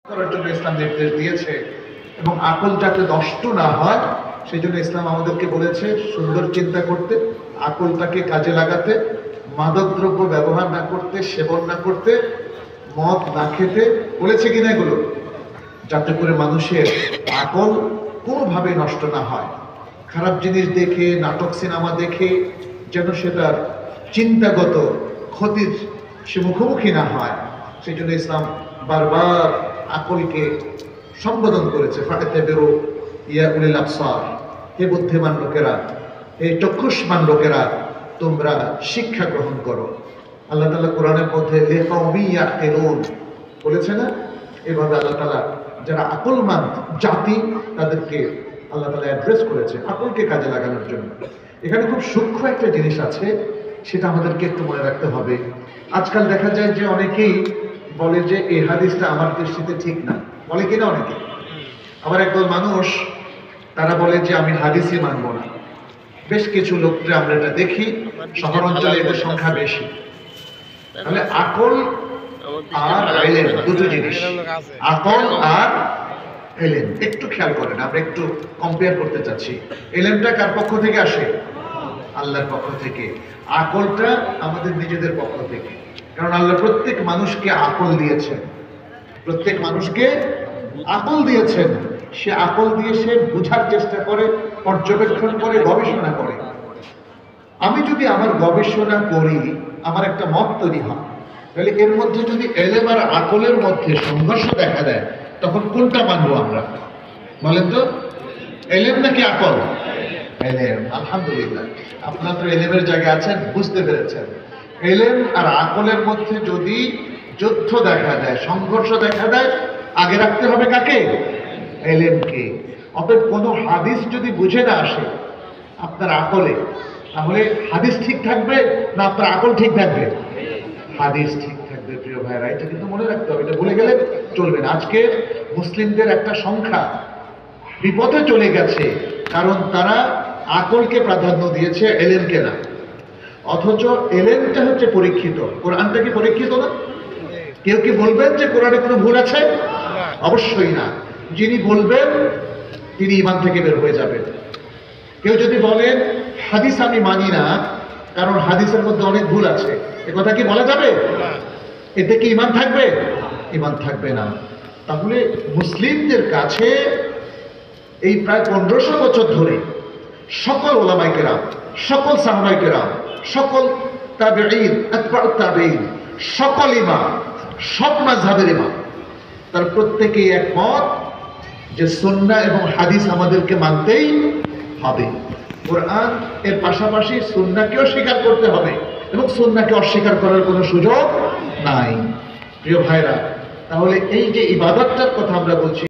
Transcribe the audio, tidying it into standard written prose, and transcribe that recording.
করার জন্য ইসলাম নির্দেশ দিয়েছে এবং আকল যাতে নষ্ট না হয় সেই জন্য ইসলাম আমাদেরকে বলেছে সুন্দর চিন্তা করতে, আকলটাকে কাজে লাগাতে, মাদকদ্রব্য ব্যবহার না করতে, সেবন না করতে, মদ না খেতে বলেছে কিনা এগুলো, যাতে করে মানুষের আকল কোনোভাবে নষ্ট না হয়। খারাপ জিনিস দেখে, নাটক সিনেমা দেখে যেন সেটার চিন্তাগত ক্ষতির সে মুখোমুখি না হয়, সেই জন্য ইসলাম বারবার আকলকে সম্বোধন করেছে। ফাটাতে বেরো ইয়া উলিল আবসার, হে বুদ্ধিমান লোকেরা, হে চক্ষুষ্মান লোকেরা, তোমরা শিক্ষা গ্রহণ করো। আল্লাহ তাআলা কোরআনের মধ্যে লিকাউমি ইয়াকিলুন বলেছে না? এভাবে আল্লাহ তাআলা যারা আকলমান জাতি তাদেরকে আল্লাহ তাআলা অ্যাড্রেস করেছে আকলকে কাজে লাগানোর জন্য। এখানে খুব সূক্ষ্ম একটা জিনিস আছে, সেটা আমাদেরকে একটু মনে রাখতে হবে। আজকাল দেখা যায় যে অনেকেই বলে যে এই হাদিসটা আমার দৃষ্টিতে ঠিক না, বলে কিনা অনেকে। আবার একদল মানুষ তারা বলে যে আমি হাদিসই মানব না। বেশ কিছু লোককে আমরা এটা দেখি, শহর অঞ্চলে এদের সংখ্যা বেশি। তাহলে আকল আর ইলম দুটো জিনিস, আকল আর ইলম একটু খেয়াল করেন, আমরা একটু কম্পেয়ার করতে চাচ্ছি। ইলমটা কার পক্ষ থেকে আসে? আল্লাহর পক্ষ থেকে। আকলটা আমাদের নিজেদের পক্ষ থেকে, কারণ আল্লাহ প্রত্যেক মানুষকে আকল দিয়েছেন, প্রত্যেক মানুষকে আকল দিয়েছেন। সে আকল দিয়ে সে বোঝার চেষ্টা করে, পর্যবেক্ষণ করে, গবেষণা করে। আমি যদি আমার গবেষণা করি, আমার একটা মত তৈরি হয়, তাহলে এর মধ্যে যদি ইলম আর আকলের মধ্যে সংঘর্ষ দেখা দেয়, তখন কোনটা মানবো আমরা? বলেন তো, ইলম নাকি আকল? ইলম। আলহামদুলিল্লাহ, আপনারা তো ইলমের জায়গায় আছেন, বুঝতে পেরেছেন। ইলম আর আকলের মধ্যে যদি যুদ্ধ দেখা দেয়, সংঘর্ষ দেখা দেয়, আগে রাখতে হবে কাকে? ইলমকে। অতএব কোনো হাদিস যদি বুঝে না আসে আপনার আকলে, তাহলে হাদিস ঠিক থাকবে না আপনার আকল ঠিক থাকবে? হাদিস ঠিক থাকবে। প্রিয় ভাইরা, এটা কিন্তু মনে রাখতে হবে, এটা ভুলে গেলে চলবে না। আজকে মুসলিমদের একটা সংখ্যা বিপথে চলে গেছে, কারণ তারা আকলকে প্রাধান্য দিয়েছে, ইলমকে না। অথচ ইলমটা হচ্ছে পরীক্ষিত, কোরআনটা কি পরীক্ষিত না? কেউ কি বলবেন যে কোরআনে কোনো ভুল আছে? অবশ্যই না। যিনি বলবেন তিনি ঈমান থেকে বের হয়ে যাবেন। কেউ যদি বলেন হাদিস আমি মানি না কারণ হাদিসের মধ্যে অনেক ভুল আছে, এ কথা কি বলা যাবে? এতে কি ঈমান থাকবে? ঈমান থাকবে না। তাহলে মুসলিমদের কাছে এই প্রায় 1500 বছর ধরে সকল ওলামায়ে কেরাম, সকল সাহাবায়ে কেরাম, সকল তাবেঈন, আতবাউত তাবেঈন, সকল ইমাম, সব মাযহাবের ইমাম, তার প্রত্যেকেই একমত যে সুন্নাহ এবং হাদিস আমাদেরকে মানতেই হবে। কোরআন এর পাশাপাশি সুন্নাহকেও স্বীকার করতে হবে এবং সুন্নাহকে অস্বীকার করার কোনো সুযোগ নাই। প্রিয় ভাইরা, তাহলে এই যে ইবাদতটার কথা আমরা বলছি,